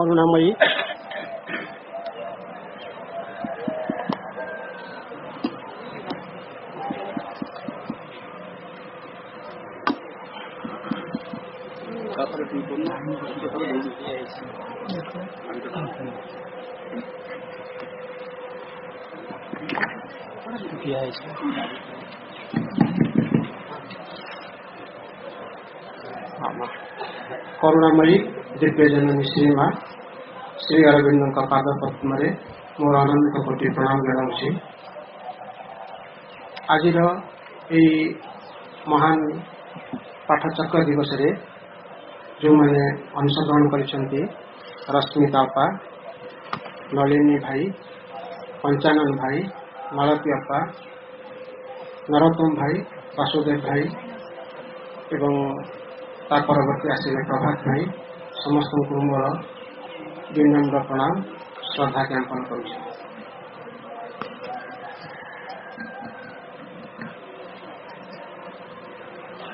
करुणामयी करुणामयी दिव्यजननी श्री माँ श्री अरविंद का पाद पद्म मोर आनंद कोटि प्रणाम जनाऊँगी। आज महान पाठचक्र दिवस रे जो मैंने अंशग्रहण करिसेंती रश्मिता अपा, नलिनी भाई, पंचानन भाई, मालती अपा, नरोत्तम भाई, वासुदेव भाई एवं तार परवर्ती आसिले प्रभात भाई समस्त को मोर विनम्र प्रणाम श्रद्धा ज्ञापन करुछि।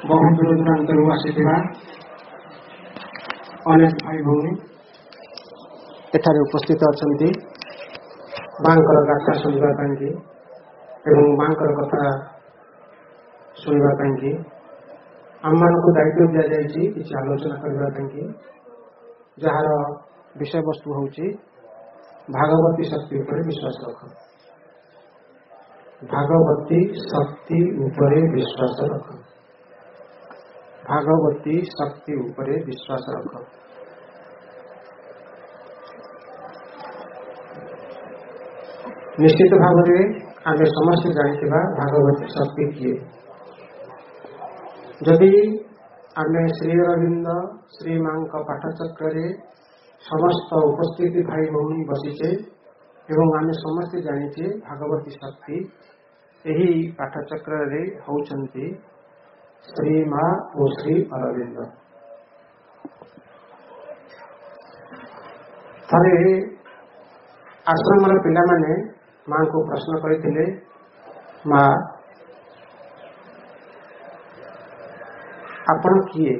बहु दूर दूरांतरू आसिथिबा अनेक भाई भौणी एठारे उपस्थित अछंती मांकर गाथा सुनिबा पाइंकी एवं मांकर कथा सुनिबा पाइंकी आम को दायित्व दि जाइए किसी आलोचना करने जार विषय वस्तु हूँ भागवती शक्ति उपरे विश्वास रख। भागवती शक्ति उपरे विश्वास रख। भागवती शक्ति उपरे विश्वास रख। निश्चित भाव में आम समस्त जानिथिबा भागवती शक्ति किए। जदि आम श्री अरविंद श्री माँ पाठचक्र समस्त उपस्थिति भाई भौणी बसीचे एवं आम समस्ते जानीचे भागवती शक्ति यही पाठचक्र होउछंती श्री माँ और श्री अरविंद। थरे आश्रम पिला माने माँ को प्रश्न करते माँ आपण किए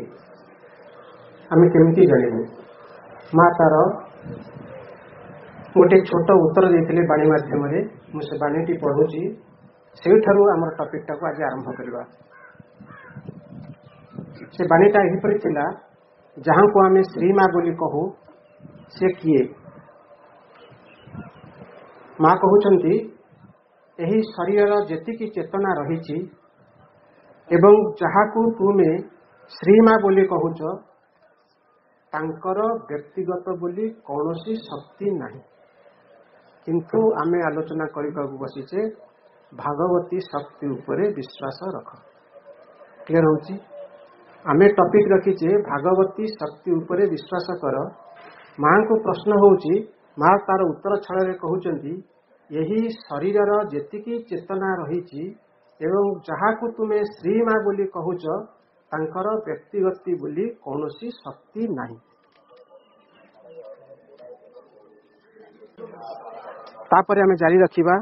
आम केमती जानू। माँ तार गोटे छोट उत्तर देते बाणी मध्यम मुझे बाणीटी पढ़ुची से आम टॉपिक टाक आज आरंभ करवा। से बाणीटा यहीपरि थिला जहाँ को आम श्री माँ बोली कहू से किए। माँ कहउछंती एही शरीर जेतिकी चेतना रही एवं जहाँ को तुमे श्री माँ बोली कहूच तांकर व्यक्तिगत बोली कौनसी शक्ति नहीं। किंतु आमे आलोचना करने बसीचे भागवती शक्ति उपरे विश्वास रख। क्लियर होची आमे टॉपिक रखीचे भागवती शक्ति उपरे विश्वास कर। माँ को प्रश्न होची माँ तार उत्तर छल कहउचंती यही शरीर जेतिकी चेतना रही एवं जहाँ को तुमे श्री माँ बोली कहूच तांकर व्यक्तिगत बोली कौनसी शक्ति नहीं। तापर आमे जारी रखिबा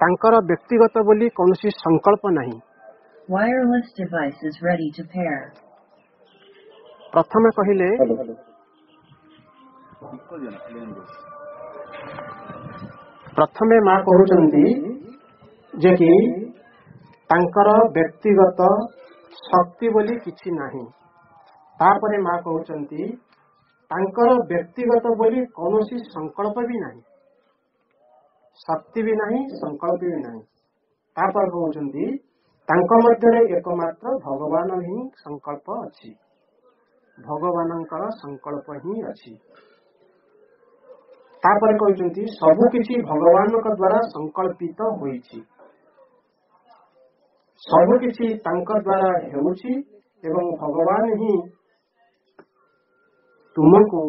तांकर व्यक्तिगत बोली कौनसी संकल्प नहीं। Wireless device is ready to pair. प्रथम कहिले प्रथमे माँ कहउचंती जे कि तांकर व्यक्तिगत शक्ति बोली किछि नहीं। तापरे माँ कहउचंती तांकर व्यक्तिगत बोली कौनसी संकल्प भी नहीं, शक्ति भी नहीं, संकल्प भी नहीं। तापर कहउचंती तांक मध्यरे एकमात्र भगवान ही संकल्प अछि। भगवानंकर संकल्प ही अछि। तापर कहउचंती सब किछि भगवान का द्वारा संकल्पित होईछि। सब किछि तांक द्वारा हेउछि एवं भगवान ही तुमको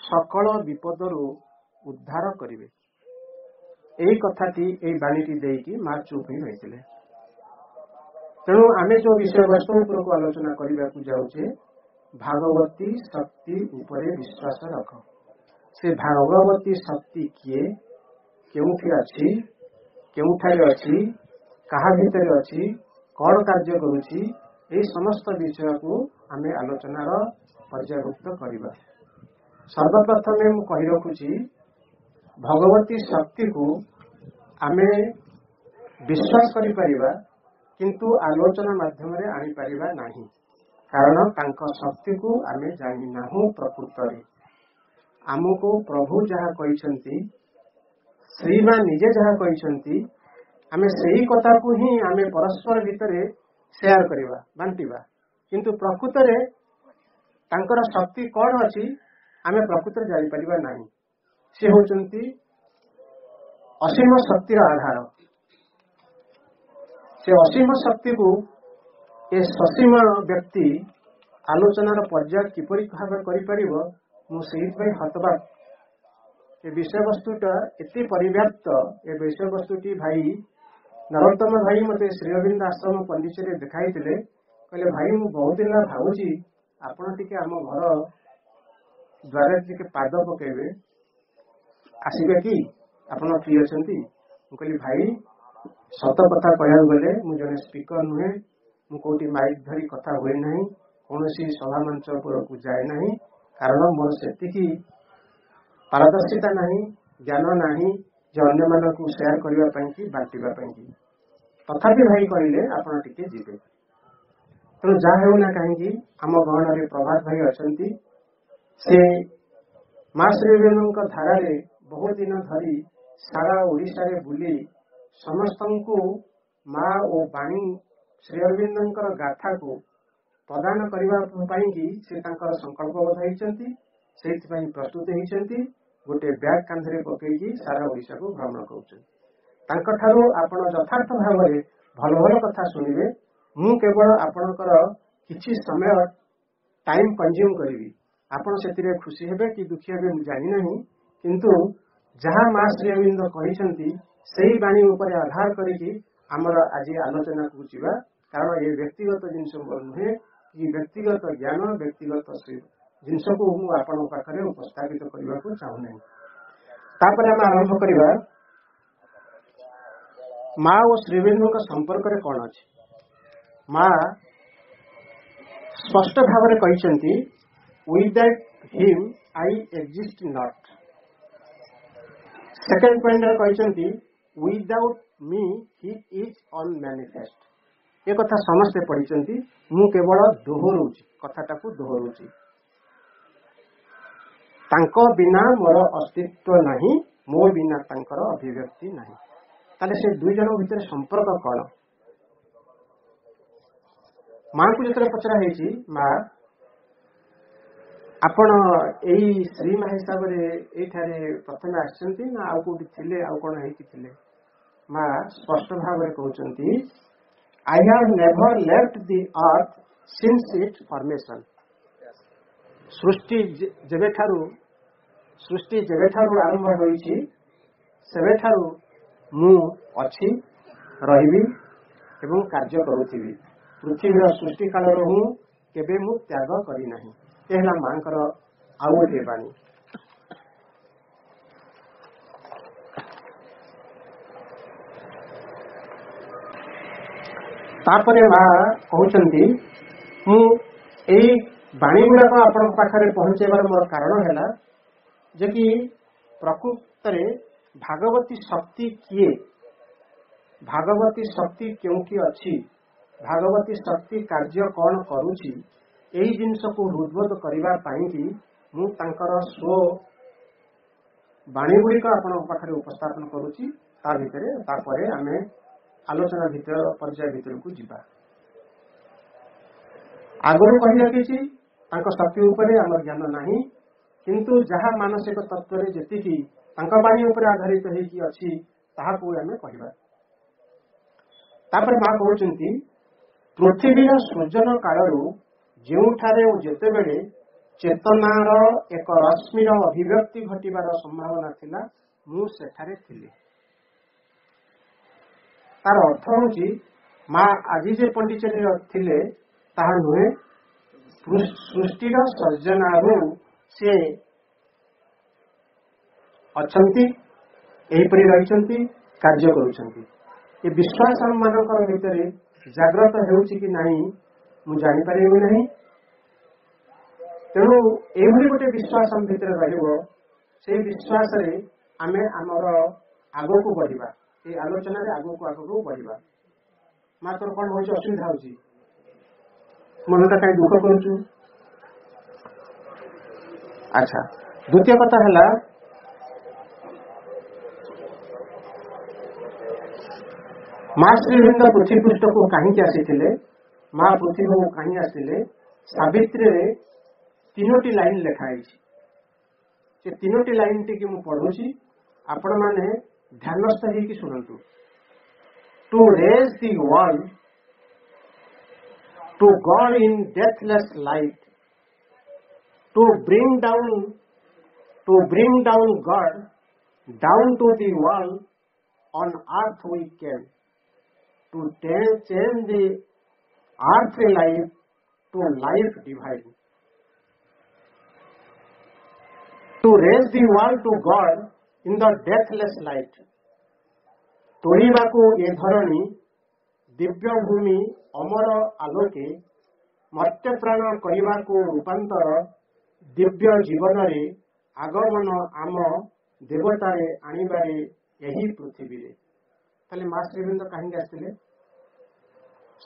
सकल विपदरू उद्धार करिवे। एही कथाटी एही बाणीटी देकी माँ चुप ही रहिथिले। तेणु आमे जो विषय वस्तु को आलोचना करने को जाऊे भागवती शक्ति उपरे विश्वास रख। से भागवती शक्ति किए केउठी अछि केउठारे अछि कहा भितर अछि कौन कार्य करुछि ये समस्त विषय को आमे आलोचनार पर्यायभुक्त करवा। सर्वप्रथमे मु कहि रखुछि भगवती शक्ति को आमे विश्वास करि परिबा किंतु आलोचना माध्यम रे आनि परिबा नाही कारण तांका शक्ति को आमे जानि नाहु प्रकृत रे आमको प्रभु जहाँ कहिसंती श्रीमा निजे जहाँ कहिसंती आमे सही कथा को ही आमे परस्पर भितरे शेयर करिबा बांटिबा किंतु प्रकृत रे तांकर शक्ति कौन अछि आमे प्रकृत रे जानि परिबा नाही से होचंती असीम शक्तिर आधार से असीम शक्ति को ए ससीम व्यक्ति आलोचनार पर्याय किपरि भाव करि परिबो मु सेहि पई हतबाक ए विषय वस्तुटा एते परिव्याप्त ए विषय वस्तुटी भाई नरोत्तम भाई मते श्री अरविंद आश्रम पंडिचेरी देखाइतिले कहले भाई मु बहुत दिन भावुची आपण टिके आम घर द्वारे टिके पाद पकेबे आसीबे कि आपण फ्री अछंती मु कहली भाई सत कथा कहया गले मु जने स्पीकर नुहे मु कोटी माइक धरी कथा होय नाही कोनोसी सभा मंच को जाय नाही कारण मोर सेतिकी पारदर्शिता नाही ज्ञान नाही जे अन्य मानक शेयर करबा पई कि बांटिबा पई कि तथापि भाई कहले आपण टिके जिबे तो जा हेउ ना काहेकि आम गहन रे प्रभात भाई अछंती से मां श्री अरविंद धारा रे बहुत दिन धरी सारा ओडिशा रे बुली समस्तंकु मां ओ बाणी श्री अरविंद गाथा को प्रदान करबा पई कि से तांकर संकल्पबद्ध होइचंती सेति पई प्रस्तुत होइचंती गोटे बैग कांधरे पकेकी सारा ओडिशा को भ्रमण करूछन तांकर ठारो आपण यथार्थ भाव रे भल भल कथा सुनिबे मु केवल आपणकर किछि समय टाइम कंज्यूम करिवि आपण सेतिरे खुशी हेबे कि दुखी हेबे मु जानि नाही किंतु जहाँ मां श्री अरविंद कहिसंती सेही बाणी ऊपर आधार करिकि हमर आज आलोचना को जिबा कारण ये व्यक्तिगत जिनस नुहे कि व्यक्तिगत ज्ञान व्यक्तिगत जिनस को मु आपण पाखरे उपस्थापित करबा को चाहू नहीं तापर हम आरंभ करिबा मां और श्री अरविंद का संपर्क रे कोन अछि मां स्पष्ट भाव रे कहिसंती without him I exist not second point रे कहिसंती without me he is unmanifest ये कथा समस्ते पढ़ी मु केवल दोहरउची कथाटा को दोहरउची तांको बिना मोर अस्तित्व नहीं मो बिना तांकर अभिव्यक्ति नहीं ताले से दुई जन भितर संपर्क कौन मां को जतरे पचरा हेची मां आपण एई श्री मां हिसाब रे एई थारे प्रथम आछंती ना आ कोठी थिले आ कोन हेकी थिले मां स्पष्ट भाव रे कहउचंती I have never left the earth since its formation सृष्टि जेबेठारू आरंभ होईची सेबेठारू मु अछि रहिबी एवं कार्य करूथिबी पृथ्वीर सृष्टि काल रो हूँ केबे मु त्याग करी नाही एहला मांकर आउ गोटे बाणी तापरे मां कहउचंती मु एई बाणी गुड़ाक आपण पाखरे पहुंचेबार मोर कारण हैला जे कि प्रकृत रे भागवती शक्ति किए भागवती शक्ति क्योंकि अछि भागवती शक्ति कार्य कौन करूची एही जिनस को हृदबोध करबा पई कि मु तांकर स्व बाणी गुड़िक आपण पाखरे उपस्थापन करूची ता भितरे तापरे आमे आलोचना भितर पर्याय भितर को जिबा आगरो कहि रखिछि तांको शक्ति ऊपर हमर ज्ञान नाही किंतु जहाँ मानसिक तत्व रे जेतिकी तांको बाणी ऊपर आधारित हेई कि अछि ताहा को आमे कहिबा तापर मां कहउचंती पृथ्वीर सृजन कालरू जेउठारे जेते बेले चेतनार एक रश्मिर अभिव्यक्ति घटिबार संभावना थिला मु सेठारे थिली तार अर्थ होची मां आज जे पंडिचेरी थिले ताहा नुहे सृष्टिर सर्जनारू से अछंती एहीपरि रहिचंती कार्य करूचंती ये विश्वास हम मानकर भितरे जागृत हेउची कि नाही मु जानि परिबे नाही तेणु एभली गोटे विश्वास आम भितर रहिबो से विश्वास रे आमे आमर आगो को बढ़िबा ए आलोचना रे आगो को बढ़िबा मात्र कोन होय असुविधा होची मनटा कहीं दुख करूछु अच्छा द्वितीय कथा हला माँ श्रीवृंद पृथ्वी पृष्ठ को कहीं आसी माँ पृथ्वी को कहीं आसते सावित्री रे तीनोटी लाइन लिखाई से तीनोटी लाइन टी मु पढ़ुची आपण माने ध्यानस्थ होगी शुणु to raise the world to God in deathless light to bring down God down to the world on earth we can to change the earth life to life divine to raise the world to God in the deathless light. तोड़ीबाकू ए धरणी दिव्य भूमि अमर आलोके मर्त्य प्राण करने रूपांतर दिव्य जीवन रे आगमन आम देवतारे आणिबारे यही पृथ्वी रे ताले माँ श्रीवृंद कहीं आसते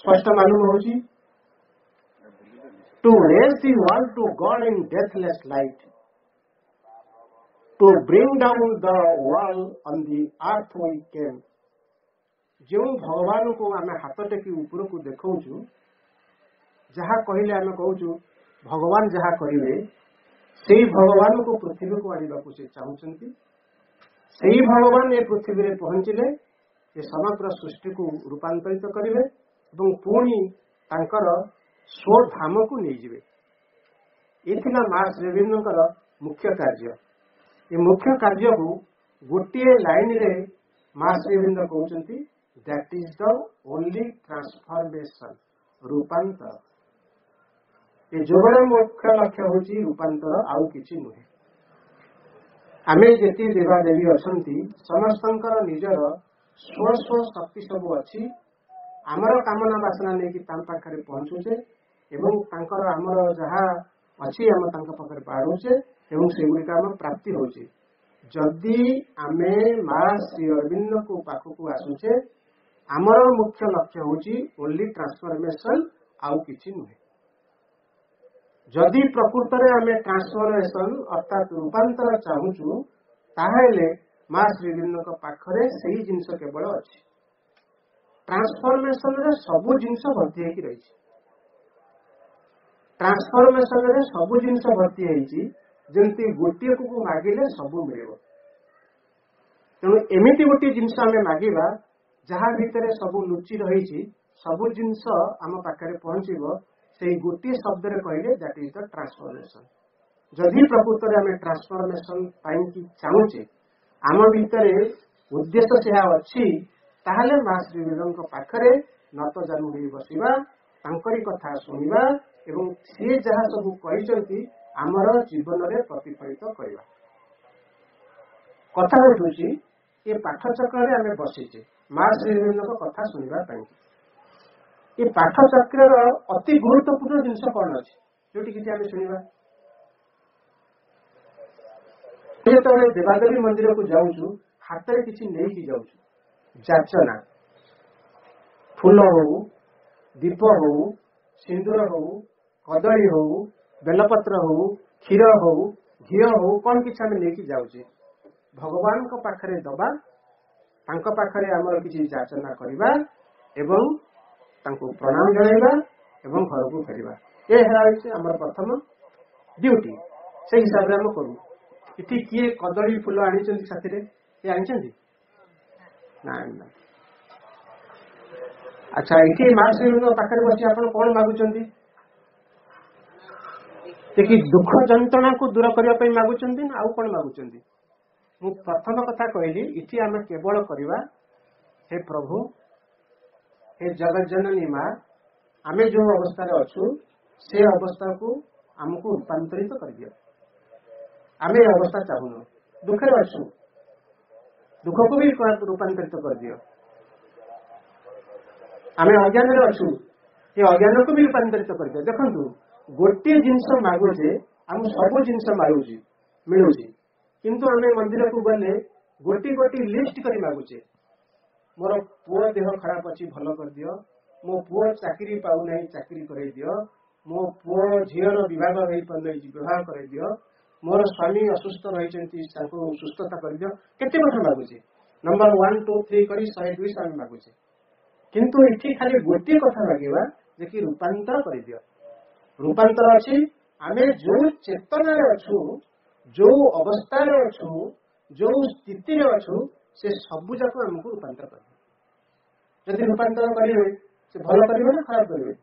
स्पष्ट मालूम होची to raise the world to God in deathless light to bring down the world on the earth we came जो भगवान को आम हाथ टेकी ऊपर को देखौछु जहाँ कहले आम कहूँ भगवान जहाँ करेंगे से भगवान को पृथ्वी को आने को से चाहते से भगवान ये पृथ्वी रे पहुंचले ये समग्र सृष्टि को रूपांतरित करेंगे और पुणी तांकर स्वधाम को नहीं जिवे ये माँ श्रीवृंदर मुख्य कार्य ये मुख्य कार्य को गोटे लाइन रे माँ श्रीवृंद कहते that is the only transformation रूपांतर ये जोगर मुख्य लक्ष्य होची रूपांतर आउ किछि नुहे आमे जेती देवादेवी अछंती समस्तंकर निजर स्व स्व शक्ति सब अछि आमर कामना वासना नेकी ताम पाखरे पहुंचुचे एवं तांकर आमर जहा अछि हम तांका पाखरे पाडुचे एवं सेगुड़ी आम प्राप्ति होचे जदि आमे माँ श्री अरविंद को पाखक आसुचे आमर मुख्य लक्ष्य होची ओनली ट्रांसफॉर्मेशन आउ किछि नुहे जदि प्रकृत रे आमे ट्रांसफॉर्मेशन अर्थात रूपांतर चाहूचु ताहेले माँ श्रीवृंद को पाखरे सही जिनस केवल अछि ट्रांसफॉर्मेशन रे सबु जिनस भर्ती हेकी रही ट्रांसफॉर्मेशन रे सबु जिनस भर्ती हेची जमती गोटे को मागिले सब मिल तेणु एमती गोटे जिनस आम मागिबा जहाँ भितर सब लुचि रही सब जिनस आम पाखे पहुंचब से गोटे शब्द कहले दैट इज द ट्रांसफॉर्मेशन जदि प्रकृत में आम ट्रांसफॉर्मेशन चाहूचे आम भितर उद्देश्य से अच्छी ताहले माँ श्रीवृंद पाखरे नत जानू बसवा तांकरी कथा शुणा एवं सी जहाँ सब कही आमर जीवन में प्रतिफलित करवा कथा उठुची ये पाठचक्र आम बसीचे माँ श्रीवृंद कथा शुणा ये पाठचक्र अति गुरुत्वपूर्ण जिनस कौन अच्छी जो किसी आम शुणा जो देवादेवी मंदिर को जाऊँ हाथ में किसी नहीं जाऊँ जाचना फूल हो दीप हो सिंदूर हो कदली हो बेलपत्र हो क्षीर हो घी हो कौन किसी आम लेकिन जाऊे भगवान को पाखरे दबा तांको पाखरे आमर किसी जाचना करवा एवं तांको प्रणाम जणाइबा एवं घर को फेरवा ये आमर प्रथम ड्यूटी से हिसाब से आम करूँ इति किए कदली फूल आनी साथी ये आनी ना अच्छा ये माँ श्रीवृंद पाखे बस आप कौन मागुंट कि दुख जंत्रणा को दूर करने मागुंट ना आउ कौन मागुंट मु प्रथम कथा कहली इति आम केवल करवा हे प्रभु हे जगत जननी माँ आम जो अवस्था अच्छु से अवस्था को आमको रूपांतरित कर दियो आम ये अवस्था चाहून दुखे अच्छु दुख को भी रूपांतरित कर दियो आम अज्ञान अच्छु ये अज्ञान को भी रूपांतरित कर दियो देखु गोटे जिनस मागुचे आम सब जिन मिलूँ किंतु आम मंदिर को गले गोटी गोटी लिस्ट कर मागुचे मोर पुओ देह खराब अच्छी भल कर दियो मो पुओ चाकरी पाऊना चाकरी कर दियो मो पुओ झीर विवाह हो पार विवाह कर दियो मोर स्वामी असुस्थ रही सुस्थता कर दियो केते कथा मागुचे नंबर 1 2 3 करी 102 आम मागुचे किंतु इठी खाली गोटे कथा मागिबा जे कि रूपांतर कर दियो रूपांतर अच्छी आमे जो चेतना अच्छु जो अवस्था अच्छु जो स्थिति अच्छु से सबू जाक आमको रूपांतर कर जदि रूपांतर करेंगे से भल करेंगे ना खराब करेंगे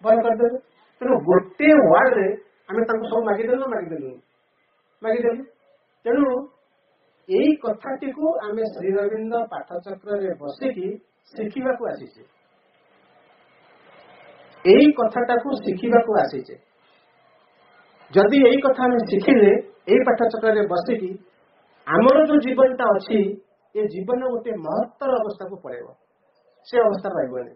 भल करदे तेणु गोटे वार्ड रे आम सब मागिदेलु मागिदेलु तेणु यही कथाटी को आम श्रीरविंद पाठचक्र रे बसिकी शिखा आसीचे यही कथाटा को शिखा आसीचे जदि यही कथा आम शिखिले यही पाठचक्र रे बसिकी आमर जो जीवनटा अच्छी ये जीवन गोटे महत्तर अवस्था को पड़ेगा से अवस्था पाइबनी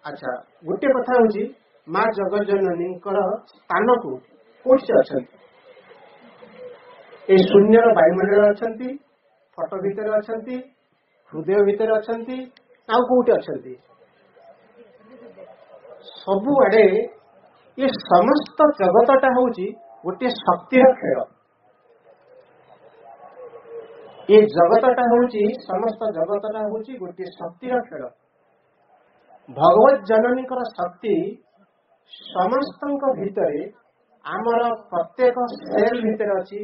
अच्छा गोटे कथा हूँ माँ जगज्जननी स्थान को कौट अच्छा ये शून्यर वायुमंडल अच्छा फोटो भितर अच्छा हृदय भितर अच्छा आउ कौटे अच्छा सबुआड़े ये समस्त जगतटा हूँ गोटे शक्तिर खेल ये जगतटा हूँ समस्त जगतटा हूँ गोटे शक्तिर खेल भगवत जननी शक्ति समस्त भितर आमर प्रत्येक सेल भितर अच्छी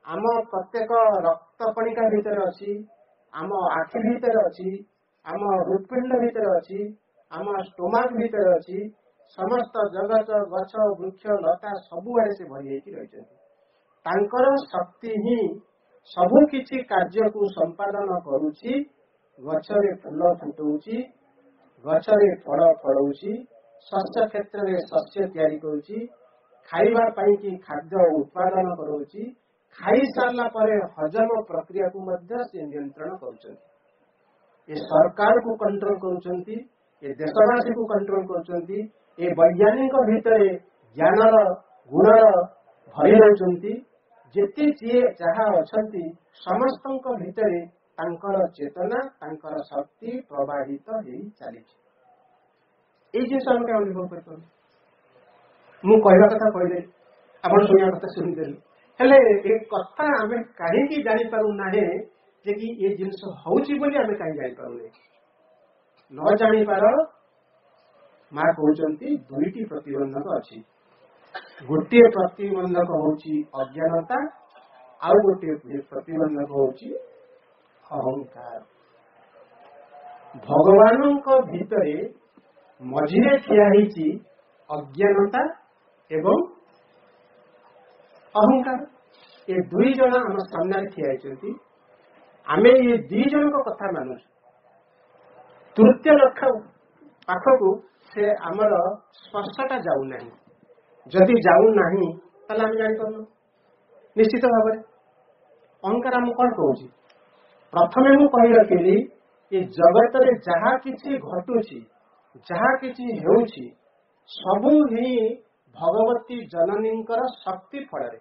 आम प्रत्येक रक्त कणिका भितर अच्छी आम आखि भितर अच्छी आम हृदपिंड भितर अच्छी आम स्टोमाक भितर अच्छी समस्त जगत गछ वृक्ष लता सबुआड़े से भरी रही शक्ति ही सबु किछि कार्य को संपादन करुछि गछरे फूल फुटौछि गछरे फल फलौछि शस्य क्षेत्र में शस्य तैयारी करुछि खाइबा पई कि खाद्य उत्पादन करुछि खाई सारला परे हजम प्रक्रिया को मध्य से नियंत्रण करुछन्ति ये सरकार को कंट्रोल करुछन्ति ये देशवासी को कंट्रोल करुछन्ति ये वैज्ञानिक भितर ज्ञानर गुणर भरी रहउछन्ति जेते जी जहाँ अच्छी समस्त भितर तांकर चेतना तांकर शक्ति प्रवाहित हो चली जिस अनुभव कर मु कहवा कथा कहदे आप शुणा कथा शुणीदेली हेले ए कथा आम कहीं जापारूना जे कि ये जिनस होची बोली आम कहीं जापारे न जापार माँ कहते दुईटी प्रतिबंधक अच्छी गोटे प्रतिबंधक होची अज्ञानता आउ गोटे प्रतिबंधक होची अहंकार भगवान भितर मझिरे ठिया होची अज्ञानता एवं अहंकार ये दुई जन आम सामने ठिया होती आमे ये दुई जन कथा मानु तृतीय लक्ष्य पाखक से आमर स्पर्शटा जाऊना जदि जाऊना ताले आम जापर निश्चित भाव अहंकार आम कौन कहूँ प्रथमे मु कही रखिली ये जगत रे जहाँ किछि घटुछि जहाँ किछि हेउछि सबु ही भगवती जननींकर शक्ति फଳରେ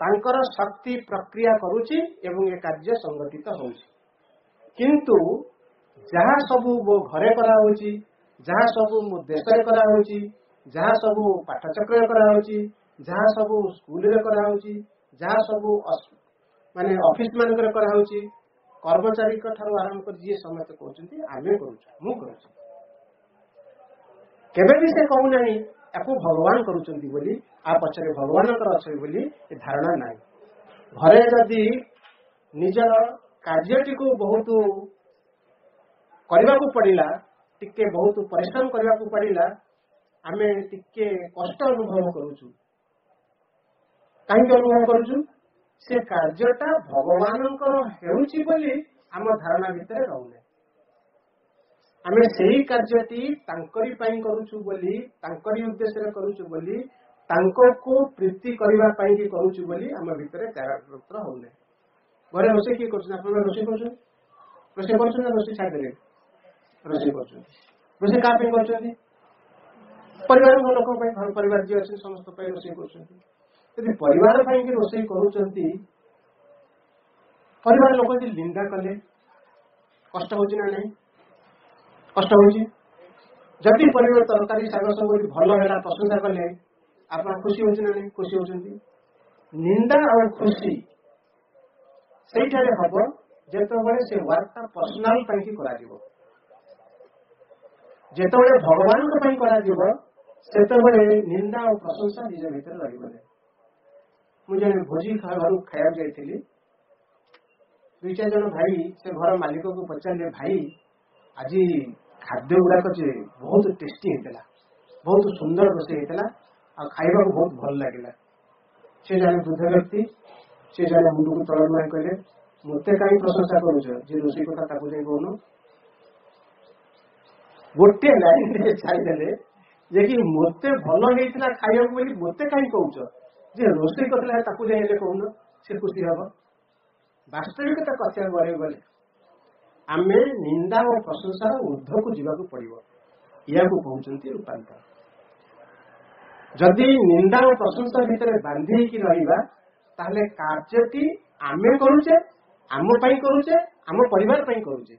तांकर शक्ति प्रक्रिया करुछि एवं ये कार्य संगठित होउछि किंतु जहाँ सबु मो घरे करा होउछि जहाँ सबु मो देश रे करा होउछि जहाँ सबु पाठचक्र करा होउछि जहाँ सबु स्कूल रे करा होउछि जहाँ सबु माने ऑफिस मान करा होउछि कर्मचारी ठारू आरंभ कर जी समस्त कहते आमे करूँ मु करूँ केबे भी से कहूना याकू भगवान करुचंती बोली आ पछरे भगवान अच्छे बोली ये धारणा नहीं घरे जदि निजर कार्यटी को बहुत करने को पड़िला टिके बहुत परिश्रम करने को पड़िला आमे टिके कष्ट अनुभव करूचु कहीं अनुभव करूचु से कार्यटा भगवान आम धारणा भितर रहूने आम से कार्यटी तांकरी पाई करूचु बोली तांकरी उद्देश्य करूचु बोली तांको को प्रीति करबा पाई कि करूचु बोली आम भितर जागृत होने घरे रोषे किए कर रोषे कर रोषे छाड़देले रोषे कर रोषे क्या कर परिवार लोक घर परिवार जी अच्छे समस्त रोषे कर परिवार रोषे कर परिवार लोक यदि निंदा कले कष्ट हो ना कष्ट हो जदि परिवार तरकारी शाग सब भल है प्रशंसा कले आप खुशी हो ना नहीं खुशी होती निंदा और खुशी से हम जिते से वर्कटा पर्सनाल जिते भगवान से निंदा और प्रशंसा निज भीतर रही मुझे भोजी घर खाया जाइली दुई चार जन भाई से घर मालिक को पचारे भाई आज खाद्य गुड़ाक बहुत टेस्टी होता बहुत सुंदर रोषे होता और खाइबा बहुत भल लगे से जन वृद्ध व्यक्ति से जन मुंड को तल नुआ कहले मत कहीं प्रशंसा करुच जे रोषे कथा कहून गोटे लाइन छाईदे जे कि मत भल होता खाइबा बोली मत कहीं कौच जे रोषे करला कहून से खुशी हम वास्तविकता कथा बढ़े गले आम निंदा और प्रशंसार ऊर्ध्व को जीवा पड़ो या कहते रूपांतर जदि निंदा और प्रशंसा भितर बांधी रहा ताहले कार्यटी आमे करुचे आम करुचे आम परिवार करुचे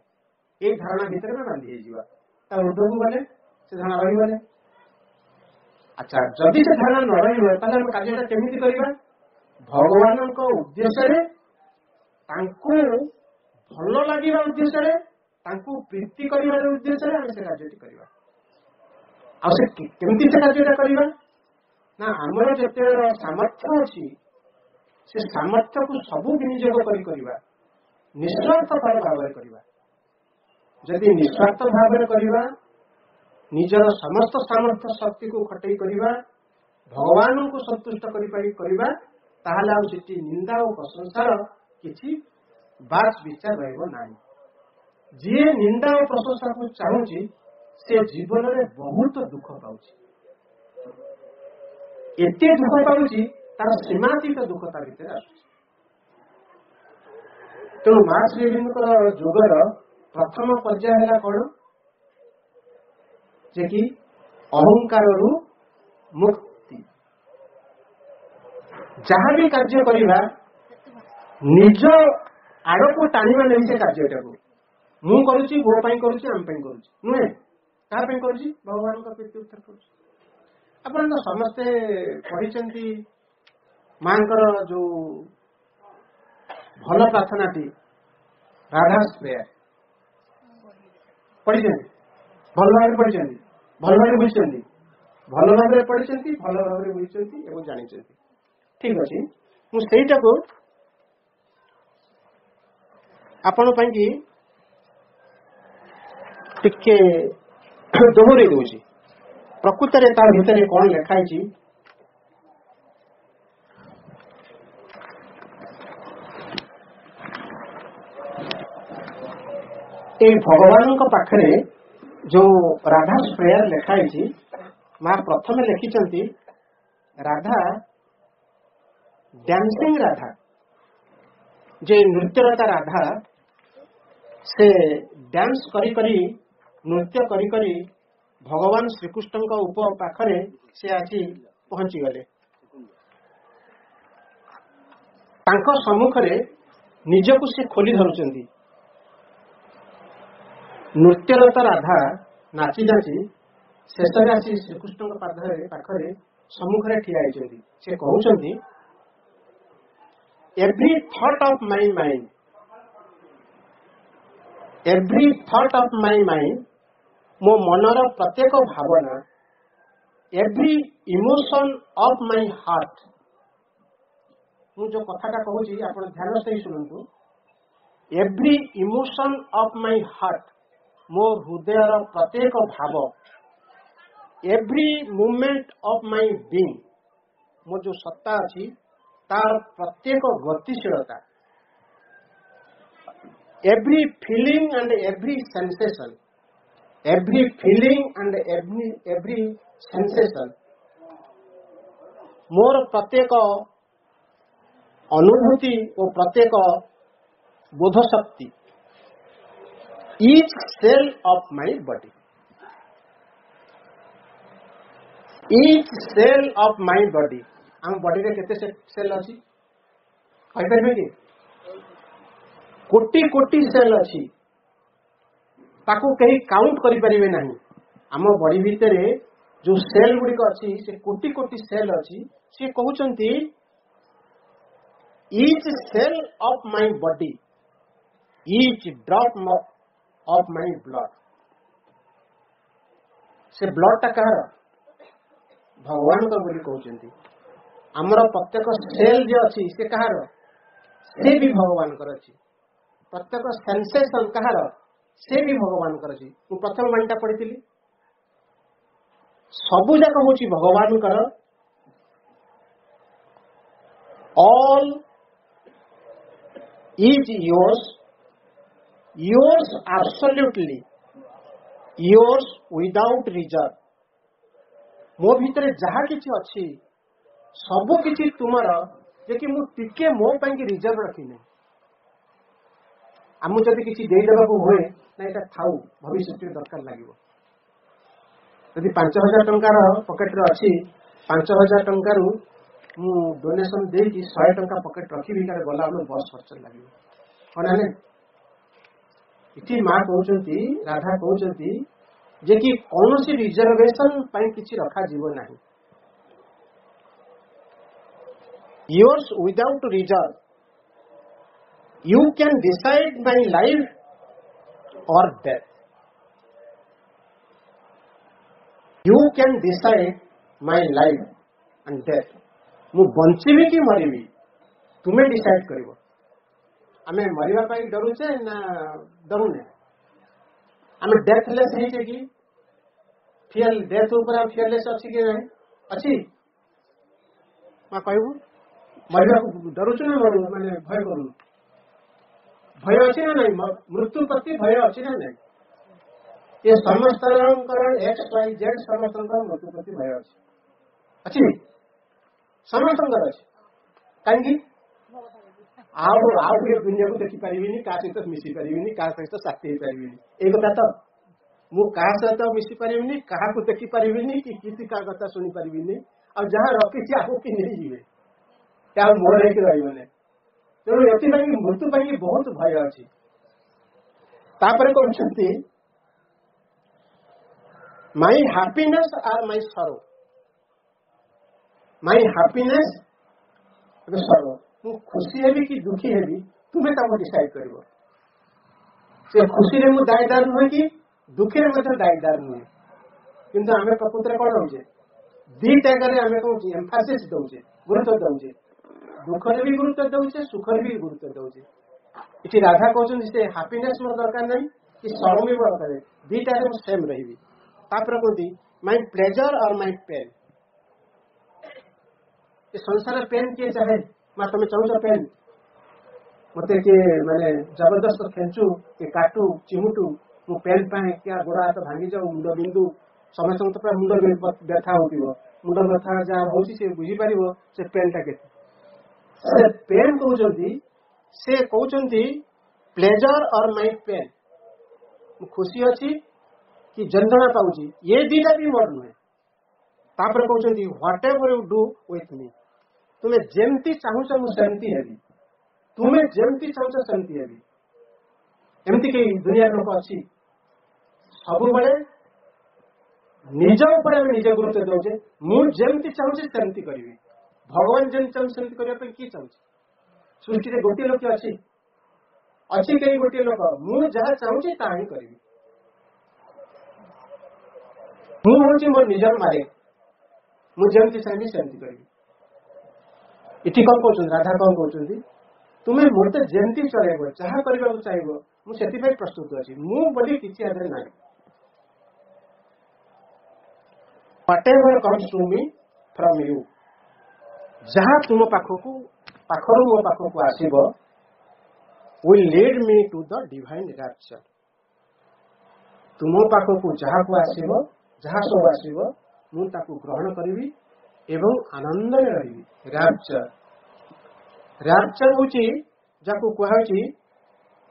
ये धारणा भितर में बांधी जा ऊर्ध्व को गले से धारणा रही अच्छा जदि से धारणा न रही कार्य केमी करवा भगवान उद्देश्य भल लगे उद्देश्य प्रीति कर उद्देश्य आम से कार्यटी करवा केमती से कार्यटा करवा ना आमर जिते सामर्थ्य अच्छी से सामर्थ्य को सबू विनियोग करवा निस्वार्थ भाव जदि निस्वार्थ भाव करवा निजर समस्त सामर्थ्य शक्ति को खटई करवा भगवान को संतुष्ट करवा ताहले आउसी निंदा और प्रशंसार किसी बात विचार रहा जी निंदा और प्रशंसा को चाहूँगी से जीवन में बहुत दुख पाऊँ एते दुख पाऊँगी तार सीमातीत दुखता भितर आस तेणु माँ श्रीबिंदु जोगर प्रथम पर्याय है कौन जे कि अहंकार मुक्ति जहाँ भी कार्य करवा निज आड़ को टाणवा नहीं से कार्यटा को मु करुच्ची मो करुच्ची आम करुच्ची नुहे क्या करुच्ची भगवान का प्रीति उत्तर करुच्ची अपन तो समस्ते पढ़ी माँ जो भल प्रार्थना टी राधा प्रेयर पढ़ी भल भाव पढ़ी भल भाव बुझी भल भाव पढ़ी भल भाव बुझी जानी ठीक अच्छे मुझा को आपण टिके दोहरे दूसरी प्रकृत में तार भितर कौन लिखाई भगवान पाखरे जो राधा प्रेयर लिखाई माँ प्रथम लिखिं राधा डांसिंग राधा जे नृत्यरता राधा से डांस करी करी नृत्य करी करी भगवान श्रीकृष्ण पाखरे से आसी पहुंची गले सम्मुख निजको से खोली धरुचंती नृत्यरत राधा नाची नाची शेष आसी श्रीकृष्ण पाखरे सम्मुख ठिया होती से कहते every thought of my mind मो मनर प्रत्येक भावना every emotion of my heart मु जो कथाटा कहूँ आप ध्यान से शुणु every emotion of my heart मो हृदयर प्रत्येक भाव every movement of my being मो जो सत्ता अच्छी तार प्रत्येक गतिशीलता every feeling and every sensation मोर प्रत्येक अनुभूति और प्रत्येक बोध शक्ति each cell of my body each cell of my body आम बॉडी रे केते सेल अछि कहि परबे कि कोटि कोटि सेल अछि ताकू कहीं काउंट करि परिबे नाही आम बॉडी भितरे जो सेल गुडी को अछि से कोटि कोटि सेल अछि से कहउचंती each cell of my body each drop of my blood से ब्लड टा कहार भगवान का बोली कहउचंती आमर प्रत्येक सेल जे अछि से कहार से भी भगवान कर अछि प्रत्येक सेंसेशन कहार से भी भगवान कर अछि मु प्रथम लाइन टा पढितिली सबु जाक होची भगवान कर all is yours absolutely yours without reserve मो भितरे जहा किछि अछि सब किछि तुमर जे कि मु टिके मो पई कि रिजर्व रखिने आमु जदि किछि देई देबा को होय ना एटा थाउ भविष्य के दरकार लागिवो यदि 5000 टंकार पॉकेट रे अछि 5000 टंकार मु डोनेशन दे कि 100 टंका पॉकेट रखी भी करे गला हम बस खर्च लागिवो कोनाने इति मा कहउचंती राधा कहउचंती जे कि कौनसी रिजर्वेशन पई किछि रखा जीव नाही yours without reserve you can decide my life or death you can decide my life and death मु बंचीबी कि मरिबी तुमे डिसाइड करिवो आमे मरिबा पई डरुचे ना डरुने आमे डेथलेस है कि फियर डेथ ऊपर हम फियरलेस अछि कि नहीं अछि मा कहबो मरिबा डरुछु ना माने भय करू भय अछि ना नहीं मृत्यु प्रति भय अछि ना नहीं ये समस्त करण एक्स वाई जेड समस्त मृत्यु प्रति भय अछि समस्त अछि काहेकि आप दुनिया को देखी पारिबिनी का सहित मिसी पारिबिनी का सहित साथी हो पारिबिनी ए कथा तो मु का सहित मिसी पारिबिनी कहा को देखी पारिबिनी कि किसी का कथा सुनी पारिबिनी और जहां रखी से आपको कि नहीं जीवे क्या मोर है कि रहिबने तो एति लागि मृत्यु लागि बहुत भय अछि तापर कहउछंती माय हैप्पीनेस आर माय सरो माय हैप्पीनेस और सरो मु खुशी हेबी कि दुखी हेबी तुमे ता डिसाइड करबो से खुशी रे मु दायदार नुहे कि दुखी रे मते दायदार नुहे किंतु आमे प्रकृति कोन होजे दी टाइगरे आमे को एम्फासिस दउजे गुरुत्व दउजे दुख रे भी गुरुत्व दउजे सुख रे भी गुरुत्व दउजे इति राधा कहउछन से हैप्पीनेस मोर दरकार नहीं कि सरो भी दरकार है दी टाइम सेम रहिबी तापर कोंती माय प्लेजर और माय पेन ये संसार पेन के चाहे मा तमे चाहू पेन मते के माने जबरदस्त खेचू के काटू चिमुटू मु पेन पाए क्या गोड़ा हाथ भांगी जाऊ मुंड बिंदु समस्त तो मुंड व्यथा होतिबो मुंड व्यथा जा होसी से बुझी पारिबो से पेन टा के से पेन कहउचंती प्लेजर और माय पेन मु खुशी अछि कि जंदना पाउची ये दीटा भी मोर नुहे तापर कहउचंती whatever you do with me तुमे जेमती चाहूछ मु सेमती हेबी तुमे जेमती चाहूछ सेमती हेबी एमती के दुनिया लोक अछि सब बळे निज ऊपर हम निज गुरुत्व दउचे मु जेमती चाहूछ सेमती करिवि भगवान जेम चाहूछ सेमती करिया पे की चाहूछ सृष्टि रे गोटी लोक अछि कई गोटी लोक मु जहा चाहूछ ता ही करिवि मु होची मोर निजर मारे मु जेमती चाहबी सेमती करिवि इति कौन कहउछन राधा कौन कहउछन तुमे मोते जेमती चलेबो जहा करबा को चाहिबो मु सेति पे प्रस्तुत अछि मु बोली किछि आदर नाही whatever comes to me from you जहा तुम पाखरु मो पाखकु आसीबो will lead me to the divine rapture तुम पाखकु जहा को आसीबो जहा सब आसीबो मु ताकु ग्रहण करिवि एवं आनंद रे रहिबि रैप्चर होची जाको कहउची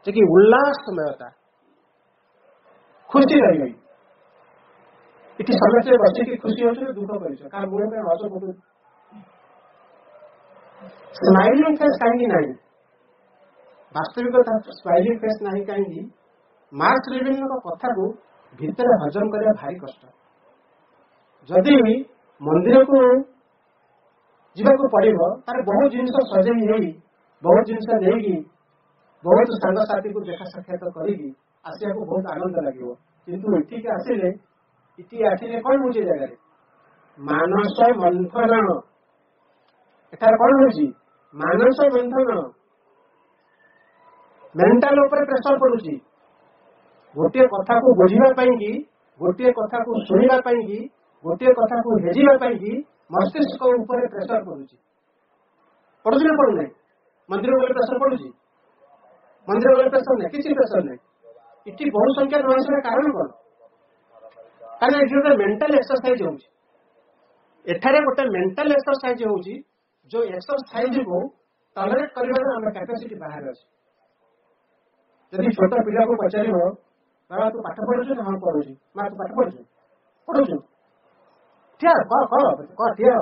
जे कि उल्लासमयता खुशी रहिबि ଏଠି ସମସ୍ତେ ବସିକି ଖୁସି ହଉଛନ୍ତି ଦୁଃଖ କରିଛ କାହା ମୁହଁ ପାଇଁ ହସ ପକଉଛି ସ୍ମାଇଲିଂ ଫେସ୍ କାହିଁକି ନାହିଁ ବାସ୍ତବିକତା ସ୍ମାଇଲିଂ ଫେସ୍ ନାହିଁ କାହିଁକି ମାର୍କସ ଲେନିନଙ୍କ କଥାକୁ ଭିତରେ ହଜମ କରିବା ଭାରି କଷ୍ଟ ଯଦି ମନ୍ଦିରକୁ ଯିବାକୁ ପଡିବ ତାର ବହୁତ ଜିନିଷ ସଜେଇ ହେଇ ବହୁତ ଜିନିଷ ନେଇକି ବହୁତ ସାଙ୍ଗସାଥୀକୁ ଦେଖା ସାକ୍ଷାତ କରିକି ଆସିବାକୁ ବହୁତ ଆନନ୍ଦ ଲାଗିବ କିନ୍ତୁ ଏଠିକି ଆସିଲେ କଣ ହଉଛି ଜାଗାରେ ମାନସ ମନ୍ଥନ ଏଠାରେ କଣ ହଉଛି ମାନସ ମନ୍ଥନ ମେଣ୍ଟାଲ ଉପରେ ପ୍ରେସର ପଡୁଛି ଗୋଟିଏ କଥାକୁ ବୁଝିବା ପାଇଁ ଗୋଟିଏ କଥାକୁ ଶୁଣିବା ପାଇଁ ଗୋଟିଏ କଥାକୁ ହେଜିବା ପାଇଁ ମସ୍ତିଷ୍କ ଉପରେ ପ୍ରେସର ପଡୁଛି ନା ପଡୁନାହିଁ ମନ୍ଦିର ଗଲେ ପ୍ରେସର ପଡୁଛି ମନ୍ଦିର ଗଲେ ପ୍ରେସର ନାହିଁ କିଛି ପ୍ରେସର ନାହିଁ ଏଠି ବହୁ ସଂଖ୍ୟା ନ ଆସିବାର କାରଣ କଣ କାରଣ ଏଠି ଗୋଟେ ମେଣ୍ଟାଲ ଏକ୍ସରସାଇଜ ହଉଛି ଏଠାରେ ଗୋଟେ ମେଣ୍ଟାଲ ଏକ୍ସରସାଇଜ ହଉଛି ଯୋଉ ଏକ୍ସରସାଇଜକୁ ଟଲରେଟ୍ କରିବାର ଆମ କ୍ୟାପାସିଟି ବାହାରେ ଅଛି ଯଦି ଛୋଟ ପିଲାକୁ ପଚାରିବ ବାବା ତୁ ପାଠ ପଢୁଛୁ ନା ହଁ ପଢୁଛି ମା ତୁ ପାଠ ପଢୁଛୁ ଠିଆ କହ ଠିଆ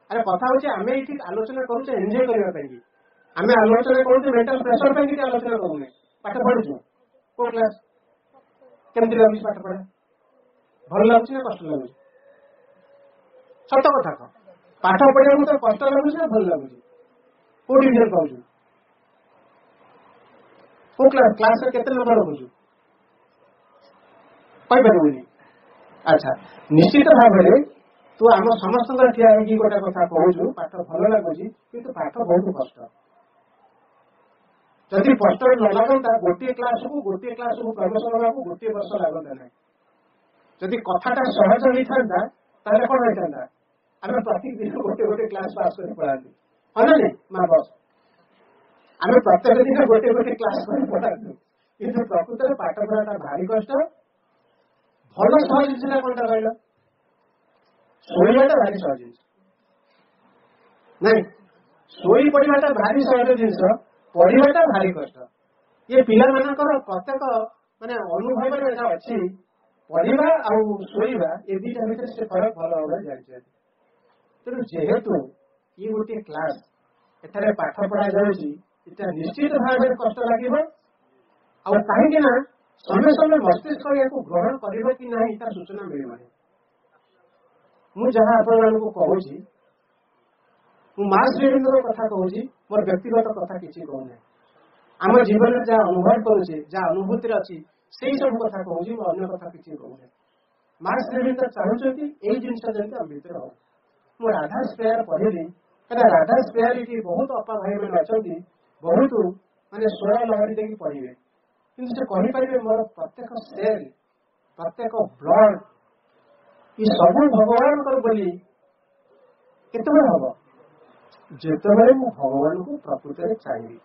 ଆରେ କଥା ହଉଛି ଆମେ ଏଠି ଆଲୋଚନା କରୁଛେ ଏନ୍ଜୟ କରିବା ପାଇଁ ଆମେ ଆଲୋଚନା କରୁଛୁ ମେଣ୍ଟାଲ ପ୍ରେସର ପାଇଁ ଆଲୋଚନା କରୁନେ ପାଠ ପଢୁଛୁ କୋଉ କ୍ଲାସ କେମିତି ଲାଗୁଛି ପାଠ ପଢା ଭଲ ଲାଗୁଛି ନା କଷ୍ଟ ଲାଗୁଛି ସତ କଥା କହ ପାଠ ପଢିବାକୁ ତ କଷ୍ଟ ଲାଗୁଛି ନା ଭଲ ଲାଗୁଛି କୋଉ ଡିଭିଜନ ପାଉଛୁ କୋଉ କ୍ଲାସରେ କେତେ ନମ୍ବର ରଖୁଛୁ କହିପାରିବୁନି ଆଚ୍ଛା ନିଶ୍ଚିତ ଭାବରେ ତୁ ଆମ ସମସ୍ତଙ୍କର ଠିଆ ହେଇକି ଗୋଟେ କଥା କହୁଛୁ ପାଠ ଭଲ ଲାଗୁଛି କିନ୍ତୁ ପାଠ ବହୁତ କଷ୍ଟ ଯଦି କଷ୍ଟ ନ ଲାଗନ୍ତା ଗୋଟିଏ କ୍ଲାସକୁ ପ୍ରବେଶ କରିବାକୁ ଗୋଟିଏ ବର୍ଷ ଲାଗନ୍ତା ନାହିଁ ଯଦି କଥାଟା ସହଜ ହେଇଥାନ୍ତା ତାହେଲେ କଣ ହେଇଥାନ୍ତା ଆମେ ପ୍ରତ୍ୟେକ ଦିନ ଗୋଟେ କ୍ଲାସ ପାସ୍ କରି ପଳାନ୍ତି ହଁ ନା ମା ବସ୍ ଆମେ ପ୍ରତ୍ୟେକ ଦିନ ଗୋଟେ କ୍ଲାସ କରି ପଳାନ୍ତୁ କିନ୍ତୁ ପ୍ରକୃତରେ ପାଠ ପଢାଟା ଭାରି କଷ୍ଟ ଭଲ ସହଜ ଜିନିଷଟା କଣଟା କହିଲ ଶୋଇବାଟା ଭାରି ସହଜ ଜିନିଷ ନାଇଁ ଶୋଇ ପଡିବାଟା ଭାରି ସହଜ ଜିନିଷ ପଢିବାଟା ଭାରି କଷ୍ଟ ଇଏ ପିଲାମାନଙ୍କର ପ୍ରତ୍ୟେକ ମାନେ ଅନୁଭବରେ ଏଟା ଅଛି ପଢିବା ଆଉ ଶୋଇବା ଏ ଦିଟା ଭିତରେ ସେ ଫରକ ଭଲ ଭାବରେ ଜାଣିଛନ୍ତି ତେଣୁ ଯେହେତୁ ଇଏ ଗୋଟିଏ କ୍ଲାସ ଏଠାରେ ପାଠ ପଢା ଯାଉଛି ଏଟା ନିଶ୍ଚିତ ଭାବରେ କଷ୍ଟ ଲାଗିବ ଆଉ କାହିଁକି ନା ସମୟ ସମୟ ମସ୍ତିଷ୍କ ଏହାକୁ ଗ୍ରହଣ କରିବ କି ନାହିଁ ତାର ସୂଚନା ମିଳିବନି ମୁଁ ଯାହା ଆପଣମାନଙ୍କୁ କହୁଛି ମୁଁ ମାର୍କସ ଲେନିନଙ୍କ କଥା କହୁଛି ମୋର ବ୍ୟକ୍ତିଗତ କଥା କିଛି କହୁନାହିଁ ଆମ ଜୀବନରେ ଯାହା ଅନୁଭବ କରୁଛି ଯାହା ଅନୁଭୂତିରେ ଅଛି ସେଇ ସବୁ କଥା କହୁଛି ମୁଁ ଅନ୍ୟ କଥା କିଛି କହୁନାହିଁ ମାର୍କସ ଲେନିନ ଚାହୁଁଛନ୍ତି ଏଇ ଜିନିଷ ଯେମିତି ଆମ ଭିତରେ ହଉ ମୁଁ ରାଧା ସ୍ପେୟାର ପଢିଲି କାହିଁକିନା ରାଧା ସ୍ପେୟାର ଏଠି ବହୁତ ଅପା ଭାଇମାନେ ଅଛନ୍ତି ବହୁତ ମାନେ ସ୍ୱର ଲହରୀ ଦେଇକି ପଢିବେ କିନ୍ତୁ ସେ କହିପାରିବେ ମୋର ପ୍ରତ୍ୟେକ ସେଲ୍ ପ୍ରତ୍ୟେକ ବ୍ଲଡ ଏ ସବୁ ଭଗବାନଙ୍କର ବୋଲି କେତେବେଳେ ହବ ଯେତେବେଳେ ମୁଁ ଭଗବାନଙ୍କୁ ପ୍ରକୃତରେ ଚାହିଁବି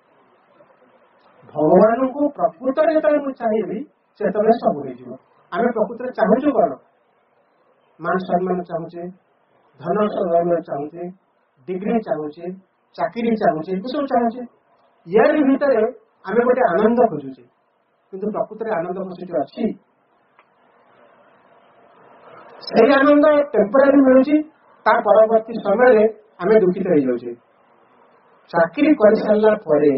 ଭଗବାନଙ୍କୁ ପ୍ରକୃତରେ ଯେତେବେଳେ ମୁଁ ଚାହିଁବି ସେତେବେଳେ ସବୁ ହେଇଯିବ ଆମେ ପ୍ରକୃତରେ ଚାହୁଁଛୁ କଣ ମାନ ସମ୍ମାନ ଚାହୁଁଛେ ଧନ ସମ୍ମାନ ଚାହୁଁଛେ ଡିଗ୍ରୀ ଚାହୁଁଛେ ଚାକିରି ଚାହୁଁଛେ ଏସବୁ ଚାହୁଁଛେ ୟାରି ଭିତରେ ଆମେ ଗୋଟେ ଆନନ୍ଦ ଖୋଜୁଛେ କିନ୍ତୁ ପ୍ରକୃତରେ ଆନନ୍ଦ ସେଠି ଅଛି ସେଇ ଆନନ୍ଦ ଟେମ୍ପୋରାରୀ ମିଳୁଛି ତା ପରବର୍ତ୍ତୀ ସମୟରେ ଆମେ ଦୁଃଖିତ ହେଇଯାଉଛେ ଚାକିରି କରିସାରିଲା ପରେ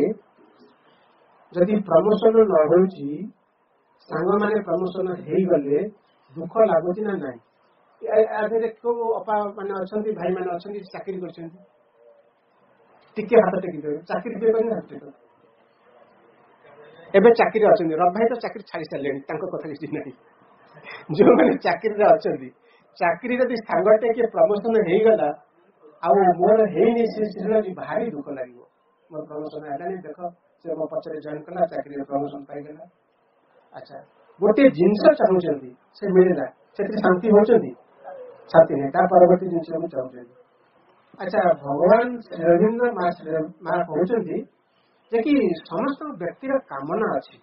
ଯଦି ପ୍ରମୋସନ ନ ହଉଛି ସାଙ୍ଗମାନେ ପ୍ରମୋସନ ହେଇଗଲେ ଦୁଃଖ ଲାଗୁଛି ନା ନାହିଁ କୋଉ ଅପା ମାନେ ଅଛନ୍ତି ଭାଇ ମାନେ ଅଛନ୍ତି ଚାକିରି କରିଛନ୍ତି ଟିକେ ହାତ ଟେକି ଦେବେ ଚାକିରି ଦେବେ ହାତ ଟେକ ଏବେ ଚାକିରି ଅଛନ୍ତି ରବ ଭାଇ ତ ଚାକିରି ଛାଡି ସାରିଲେଣି ତାଙ୍କ କଥା କିଛି ନାହିଁ ଯୋଉମାନେ ଚାକିରିରେ ଅଛନ୍ତି ଚାକିରି ଯଦି ସାଙ୍ଗଟେ କିଏ ପ୍ରମୋସନ ହେଇଗଲା ଆଉ ମୋର ହେଇନି ସେ ଭାରି ଦୁଃଖ ଲାଗିବ ମୋର ପ୍ରମୋସନ ହେଲାନି ଦେଖ ସେ ମୋ ପଛରେ ଜଏନ୍ କଲା ଚାକିରିରେ ପ୍ରମୋସନ ପାଇଗଲା ଆଚ୍ଛା ଗୋଟିଏ ଜିନିଷ ଚାହୁଁଛନ୍ତି ସେ ମିଳିଲା ସେଥିରେ ଶାନ୍ତି ହଉଛନ୍ତି ଶାନ୍ତି ନାହିଁ ତା ପରବର୍ତ୍ତୀ ଜିନିଷକୁ ଚାହୁଁଛନ୍ତି ଆଚ୍ଛା ଭଗବାନ ରବୀନ୍ଦ୍ର ମା କହୁଛନ୍ତି ଯେ କି ସମସ୍ତ ବ୍ୟକ୍ତିର କାମନା ଅଛି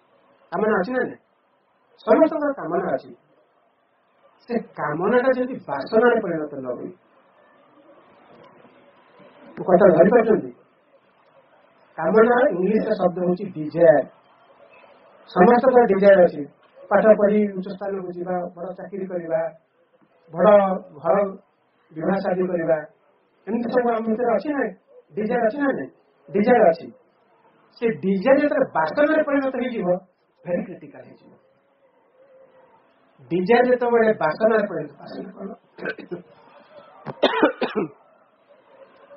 ନା ନାଇଁ ସମସ୍ତଙ୍କର କାମନା ଅଛି ସେ କାମନାଟା ଯଦି ବାସନାରେ ପରିଣତ ନ ହୁଏ କଥା ଧରିପାରୁଛନ୍ତି କାମନା ଇଂଲିଶର ଶବ୍ଦ ହଉଛି ଡିଜାୟାର ସମସ୍ତଙ୍କର ଡିଜାୟାର ଅଛି ପାଠ ପଢି ଉଚ୍ଚ ସ୍ଥାନକୁ ଯିବା ବଡ ଚାକିରି କରିବା बड़ घर विवाह शादी करवा एमती सब आम भर अच्छी ना डिजायर अच्छी ना डिजायर अच्छी से डिजायर जो बासन में परिणत हो भेरी क्रिटिकाल हो डिजायर जो बासन में परिणत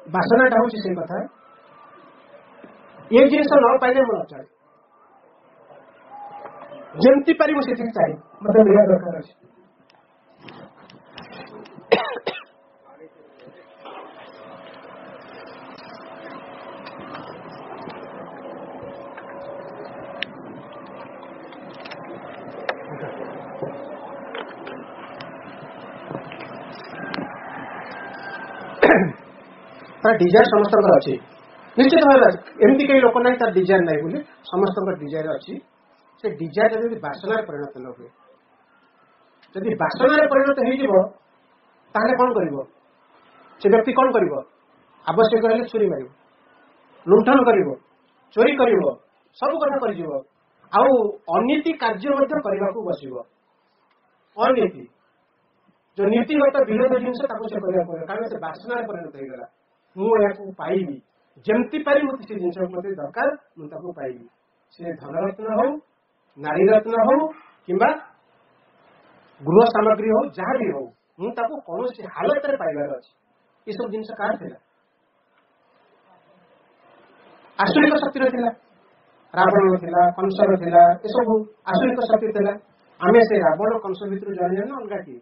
बासनाटा हूँ से कथा ये जिन न पाइले मन चले जमती पार से चाहिए मतलब मिलवा दरकार अच्छे डिजायर समस्त अच्छी निश्चित भाव एमती कई लोक ना तार डिजायर ना बोली समस्त डिजायर अच्छी से डिजायर जब बासनार परिणत न हुए जब बासनार परिणत हो कौन कर व्यक्ति कौन कर आवश्यक हेल्ले चोरी मार लुंठन कर चोरी कर सब कथा कर अनीति कार्य करने को बस अनीति जो नीतिगत विरोध जिनस कारण से बासनार परिणत होगा मुझे पाइबी जमती पारी मत से जिन मत दरकार मुझे पाइबी से धनरत्न हो नारी रत्न हो कि गृह सामग्री हो जहाँ भी हो मुझे कौन से हालत में पाइबार अच्छे ये सब जिन कार थे आसुरिक शक्ति रावण था कंसर था ये सब आसुरिक शक्ति था आम से रावण कंस भितर जन ना अलग किए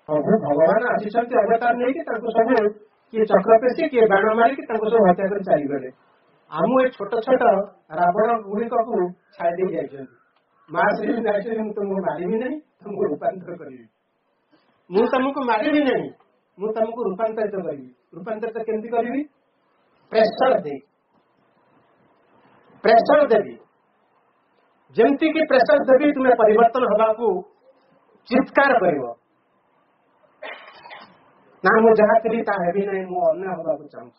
प्रभु भगवान आसी अवतार नहीं सब किए चक्रपेशी किए बाण मारिक सब हत्या कर चलीगले आम ए छोट छोट रावण गुड़िक छाड़ी जाइए माँ श्री मुझे तुमको मारिबी नहीं तुमको रूपांतर करी मुझे तुमको मारिबी नहीं मुझे तुमको रूपांतरित करी रूपांतरित केमती करी प्रेसर देवी जमती कि प्रेसर देवी तुम्हें परिवर्तन हवा को चित्कार कर ना मु जहाँ थी हेबी ना मुझे हवा को चाहूँ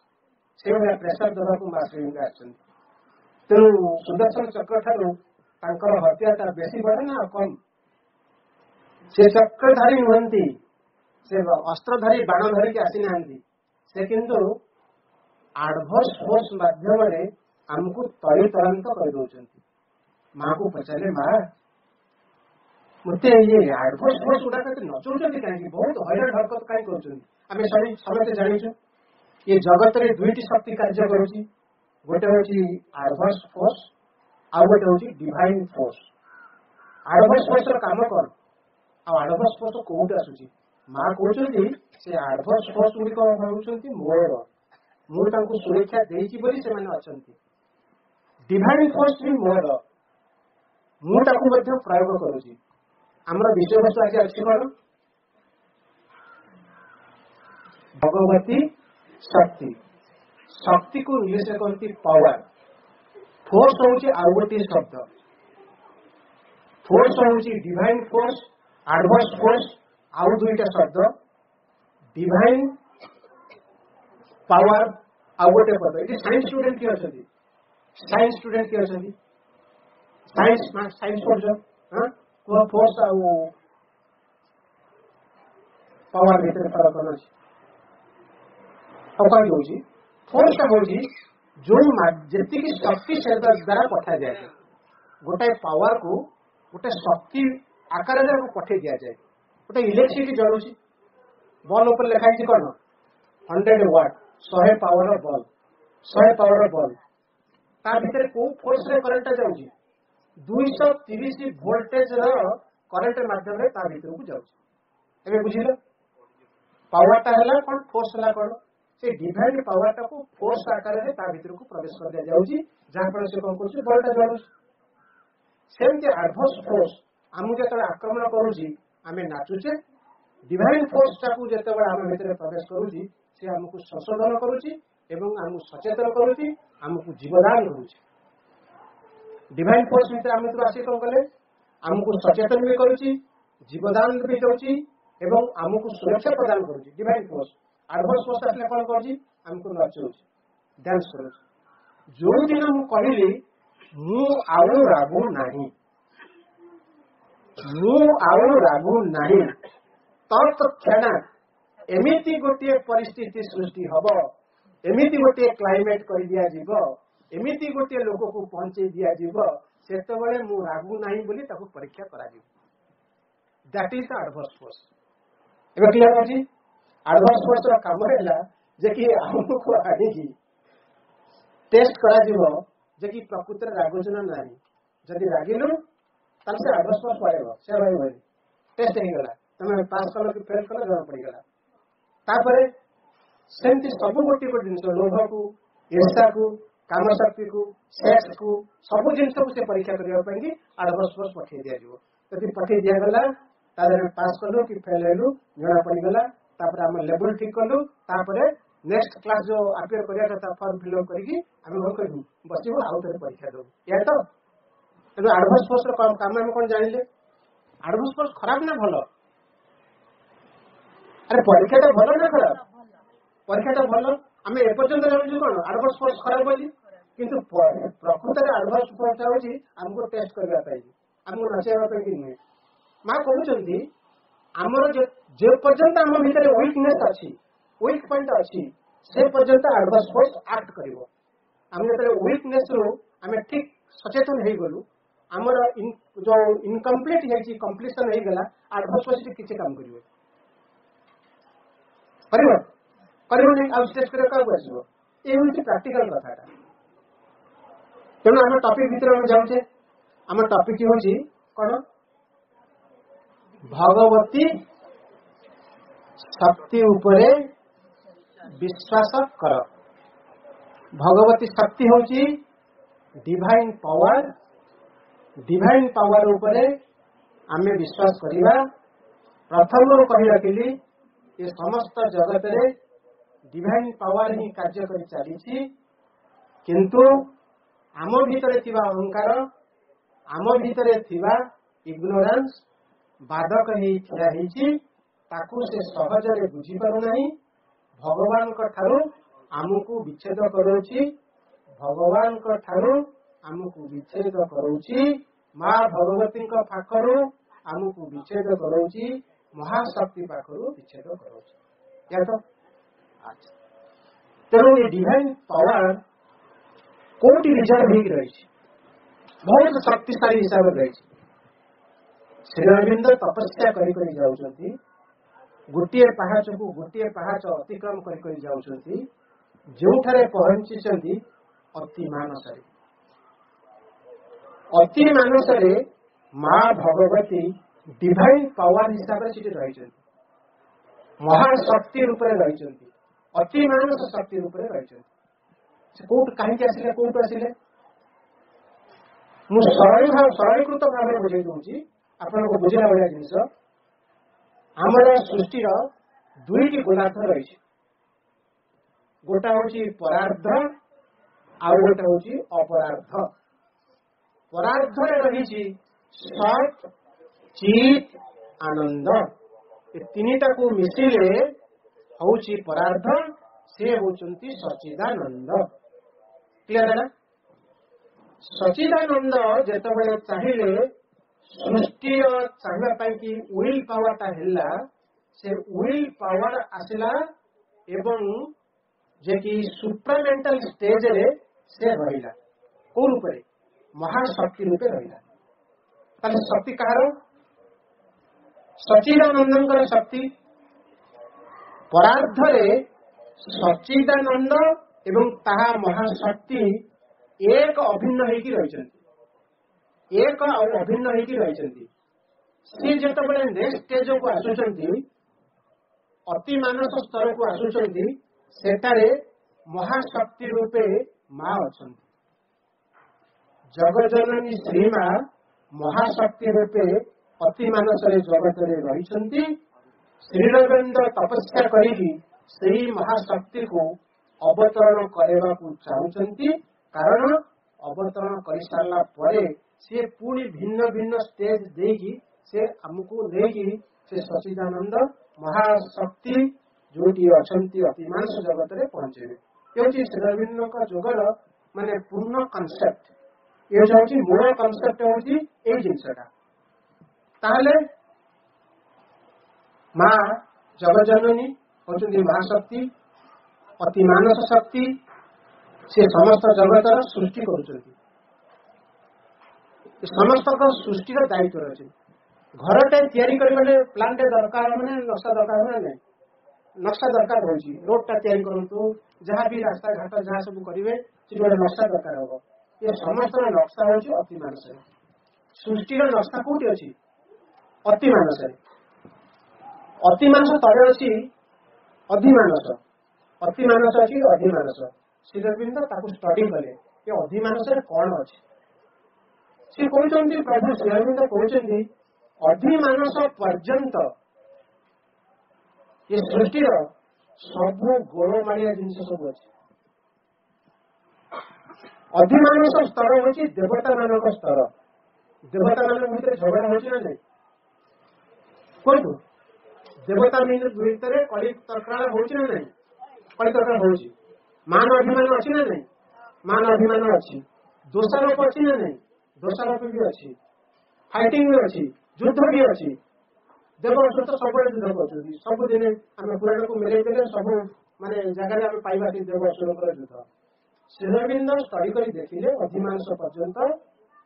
से भाया प्रेसर देवा को माँ श्री तेणु सुदर्शन चक्र ठार हत्याटा बेसी बढ़े ना कम से चक्रधारी नुहति से अस्त्रधारी बाण धरिकी आसी ना से किंतु आडभर्स फोर्स माध्यम आमको तरीतरांत कर दौरान माँ को पचारे माँ मत ये आडभर्स फोर्स गुड़ाक नचाऊँ कहीं बहुत हैरान हरकत कहीं कर समस्त जाचु ये जगत में दुईटी शक्ति कार्य करुच्ची गोटे हूँ आडभर्स फोर्स आउ गोटे हूँ डिवाइन फोर्स आडभर्स फोर्स काम कौन आडभर्स फोर्स कौट आसूची माँ कहते से आडभर्स फोर्स गुड़िक भावुं मोर मुझे सुरक्षा देती से डिवाइन फोर्स भी मोर मुझे प्रयोग करुच्ची आमर विषय वस्तु आज अच्छी कौन भगवती शक्ति शक्ति को इंग्लिश में कहती पावर फोर्स हूँ आउ गोटे शब्द फोर्स हूँ डिवाइन फोर्स आडभर्स फोर्स आउ दुईटा शब्द डिवाइन पावर आउ गोटे पद ये साइंस स्टूडेंट किए अच्छा साइंस स्टूडेंट किए अच्छा साइंस साइंस पढ़ कह फोर्स आउ पावर भीतर फरक कौन अच्छे कौन हूँ फोर्स हूँ जो जी शक्ति से द्वारा पठा जाए गोटे पावर को गोटे शक्ति आकार पठे दि जाए गोटे इलेक्ट्रिसिटी जलुची बल्ब उपर लिखाई कौन 100 वाट 100 पावर बल्ब 100 पावर बल्ब ता भीतर को फोर्स रे करंट जाउची 230 वोल्टेज करंट माध्यम रे ता भीतर को जाउची एबे बुझिलो पावर ता हला कोन फोर्स हला कोन से डिवाइन पावर टा को फोर्स आकार में ता भीतर को प्रवेश कर दिया जाउची जहां पर से कोन करछ बल्ब जलुची सेमती आडभर्स फोर्स आमु जतबे आक्रमण करूची आमे नाचुचे डिवाइन फोर्स टाकू जतबे आम भीतर प्रवेश करूची से हमको संशोधन करुची एवं आम सचेतन करुची आमको जीवदान करुची डिवाइन फोर्स भीतर आम आसी कौन कले आमको सचेतन भी करुची जीवदान भी दउची एवं आमको सुरक्षा प्रदान करुची डिवाइन फोर्स आडभर्स फोर्स आसले कौन करुची आमको नचौची डांस करुची जो दिन मु कहली मु आउ रागु नाही मु आउ रागु नाही तत्क्षण एमिति गोटे परिस्थिति सृष्टि हब एमिति गोटे क्लाइमेट कर दिया जीव एमिति गोटे लोक को पहुंचे दिया जीव सेतबेले मु रागु नाही बोली ताको परीक्षा करा जीव that is the adverse force एबे क्लियर अछि एडवर्स फोर्स रा काम हैला जे कि हमको आगे की टेस्ट करा जीव जे कि प्रकृत रे रागुच ना नाही जदि रागिलु तब से एडवर्स फोर्स पड़ेगा से भाई भाई टेस्ट हे गला तमे पास कलो कि फेल कलो जरा पड़ी गला तापरे सेमती सब गोटी गोटी जिनस लोभ को ईर्षा को काम शक्ति को सेक्स को सब जिनस को से परीक्षा करबा पई कि एडवर्स फोर्स पठे दिया जीव जदि पठे दिया गला तादरे पास कलो कि फेल हेलु जरा पड़ी गला तापरे हम लेवल ठीक करलु तापरे नेक्स्ट क्लास जो अपियर करिया था फॉर्म फिल अप करके हम हो करबू बसिबो आउ तरे परीक्षा दो या तो एडवर्स फोर्स रो काम हम कोन जानिले एडवर्स फोर्स खराब ना भलो अरे परीक्षा तो भलो ना खराब परीक्षा तो भलो आम एपर्यंत जानू कौन एडवर्स फोर्स खराब बोली किंतु प्रकृत में एडवर्स फोर्स होची हमको टेस्ट करबा पई हमको नचेबा पई कि नहीं मां कहउचंती हमर जे पर्यंत हम भीतर वीकनेस अछि वीक पॉइंट अछि से पर्यंत एडवर्स फोर्स एक्ट करिवो हम जतरे वीकनेस रो हमें ठीक सचेतन हे गलु हमर जो इनकम्प्लीट है जी कंप्लीशन हे गला एडवर्स फोर्स किछि काम करिवो करिवो करिवो नहीं अब स्टेज करे का बसबो ए होची प्रैक्टिकल कथाटा तेणु हम टॉपिक भीतर हम जाउछे हम टॉपिक की होची कोन भगवती शक्ति उपरे विश्वास कर भगवती शक्ति होची डिवाइन पावर उपरे आमे विश्वास करिबा प्रथम कहि रखिली ये समस्त जगत रे डिवाइन पावर ही कार्य करि चलीछि किंतु आम भीतर थिबा अहंकार आम भीतर थिबा इग्नोरेंस बाधक ही ठिया हिची ताकू से सहजरे बुझी पारु नहीं भगवान को ठारू आमको विच्छेद करोची भगवान को ठारू आमको विच्छेद करोची मां भगवती को पाखरु आमको विच्छेद करोची महाशक्ति पाखरु विच्छेद करोची या तो अच्छा तेणु ये डिवाइन पावर कोटि रिजर्व ही रही बहुत शक्तिशाली हिसाब से रही श्री अरविंद तपस्या करी जाउछंती गोटे पहाच को गोटे पहाच अतिक्रम करी जाउछंती जोठारे पहुंचीचंती अति मानसरे मां भगवती डिवाइन पावर हिसाब से रही महाशक्ति रूप में रही अति मानस शक्ति रूप में रही कोट कहीं आसिले कोट आसिले मु सरलीकृत भाव में बुझे दूची आपन को बुझिला बढिया जिनिस हमर सृष्टि रो दुईटी गोलार्ध रही गोटा होची परार्ध आउ गोटा होची अपरार्ध परार्ध रे रही सत चित आनंद ए तीनटा को मिसिले होची परार्ध से होचंती सच्चिदानंद क्लियर है ना सच्चिदानंद जेतबेले चाहिले सृष्टि चाहिए कि विल पावर टा हिला से विल पावर आसला एवं जे कि सुप्रामेंटल स्टेज रे से रहिला को रूप रे महाशक्ति रूपे रहिला ताले शक्ति कहार सच्चिदानंद शक्ति परार्ध रे सच्चिदानंद एवं ताहा महाशक्ति एक अभिन्न होई कि रहिचंती एक अभिन्न होई रही सी जिते नेक्स्ट स्टेज को आसुचंती अति मानस स्तर को आसुचंती सेटारे महाशक्ति रूपे मां अछंती जगजननी श्री मां महाशक्ति रूपे अति मानस जगत रे रही श्री रविंद्र तपस्या करी श्री महाशक्ति को अवतरण करने को चाहूंती कारण अवतरण कर सारा परे से पूरी भिन्न भिन्न स्टेज देगी से हमको लेगी से सच्चिदानंद महाशक्ति जो अछंती अतिमानस जगत रे पहुंचे ये श्री अरविंद का जोगर माने पूर्ण कॉन्सेप्ट ये मूल कॉन्सेप्ट होची ए जिनसटा ताहले माँ जगज्जननी होचुंदी महाशक्ति अति मानस शक्ति से समस्त जगतर सृष्टि करुचंती समस्त सृष्टिर दायित्व रही घरटे तैयारी करने प्लान दरकार मैंने नक्शा दरकार ना नक्शा दरकार होची रोडटा तैयारी करंतु जहाँ भी रास्ता घाट जहाँ सब करेंगे से नक्शा दरकार हम ये समस्त नक्शा होची अति मानस सृष्टिर नक्शा कौटी अच्छी अति मानस अति मानस तले अच्छी अधिमानस अति मानस अच्छी अधिमानस श्री अरविंद ताकू स्टडी कले ये अधिमानस कौन अच्छे सी कहते प्रभु श्री अरविंद कहते अधिमानस पर्यंत ये सृष्टिर सब गोलमालिया जिनस सब अच्छे अधिमानस स्तर होची देवता मानक स्तर देवता मान भीतर झगड़ा होची ना नहीं कहतु देवता भीतर कली तर्कड़ा होची ना नहीं कली तर्कड़ा होची मान अभिमान अच्छी ना नहीं मान अभिमान अच्छी दोषारोप अच्छी ना नहीं दोषारोप भी अच्छी फाइटिंग भी अच्छी युद्ध भी अच्छी देव असुर तो सब युद्ध कर सबुदिन आम पुराण को मिले देले सब माने जगह आम पाइबा देव असुर युद्ध श्रीअरविंद स्टडी कर देखिले अधिमानस पर्यंत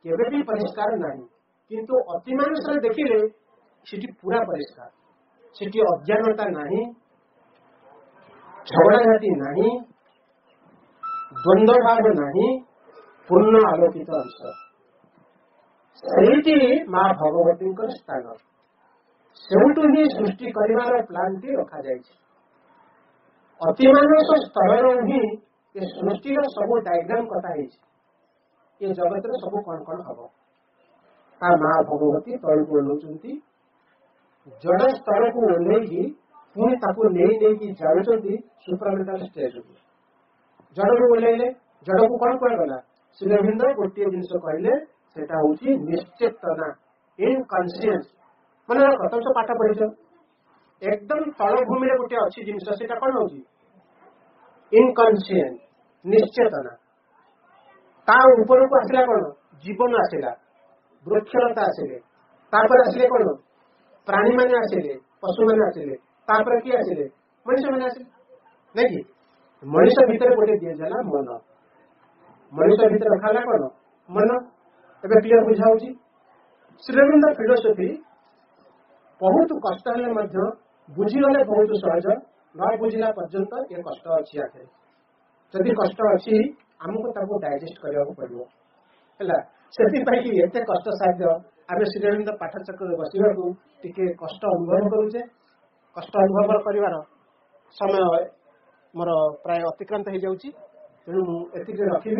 केवे भी परिष्कार नहीं किंतु अतिमानस देखिले सेठी पूरा परिष्कार सेठी अज्ञानता नहीं झगड़ाझाटी नहीं द्वंद्व भाव नहीं पूर्ण आलोकित अंश से माँ भगवती स्थान सेठू ही सृष्टि कर प्लान टी रखा जाए अतिमानस स्तर ही ये सृष्टि सब डायग्राम कटा ये जगत सब कौन कौन हम आ माँ भगवती तल को ओह्लौंती जड़ स्तर को ओह्लैकी पुणी ताकू नहीं जाऊँगी सुपरमेंटल स्टेज को जड़ को ओह्लैले जड़ को कौन कहगला श्री अरविंद गोटे जिनस कहले सेटा होची निश्चेतना इनकन्सियंस मन तुम सब पाठ पढ़ी एकदम तल भूमि गोटे अच्छी जिनस सेटा कौन होची इनकन्सियंस निश्चेतना ता ऊपर को आसला कौन जीवन आसला वृक्षलता आसिले तापर आसिले कौन प्राणी मैंने आसिले पशु मैंने आसिले तापर किए आसिले मनुष्य मैंने आसिले नहीं कि मनुष्य भीतर गोटे दिया मन मनुष्य भीतर रखा कौन मन एवं क्लीयर बुझा श्रीअरविंद फिलोसफी बहुत कष्ट है बुझीगले बहुत सहज न बुझला पर्यंत ये कष्ट अच्छी आखे जदि कष्ट अच्छी आमको डाइजेस्ट करने पड़ो है एत कष्ट साध्य आम श्रीअरविंद पाठचक्र बसवा टी कष्ट अनुभव करुचे कष्ट अनुभव कर समय मोर प्राय अतिक्रांत हो जाऊँगी तेणु मुझे रखी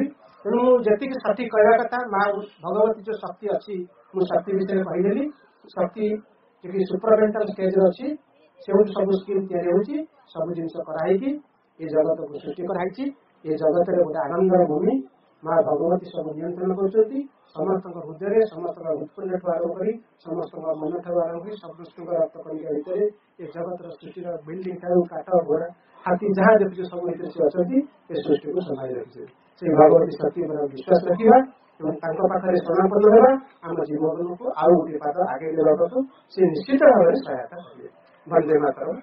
तेणु मुझे शक्ति कहवा कथा माँ भगवती जो शक्ति अच्छी मुझे शक्ति विषय कहीदेली शक्ति जी सुपरमेंटल स्टेज अच्छी से सब स्कीम या सब जिन कराई ये जगत को सृष्टि कराई ये जगत में गोटे आनंदर भूमि माँ भगवती सब नियंत्रण कर समस्त हृदय समस्त उत्पन्न आरंभ कर समस्त मन ठार आरंभ कर समस्त रक्त कणिका भितर ये जगत सृष्टि बिल्डिंग ठार काठ घोड़ा हाथी जहाँ देखिए सब से अच्छा ये सृष्टि को संभाई रखिए से भगवती शक्ति विश्वास रखा पाखे समापन होगा आम जीवन को आउ गोटे पाद आगे लेवा से निश्चित भाव में सहायता करेंगे। वंदे मातरम।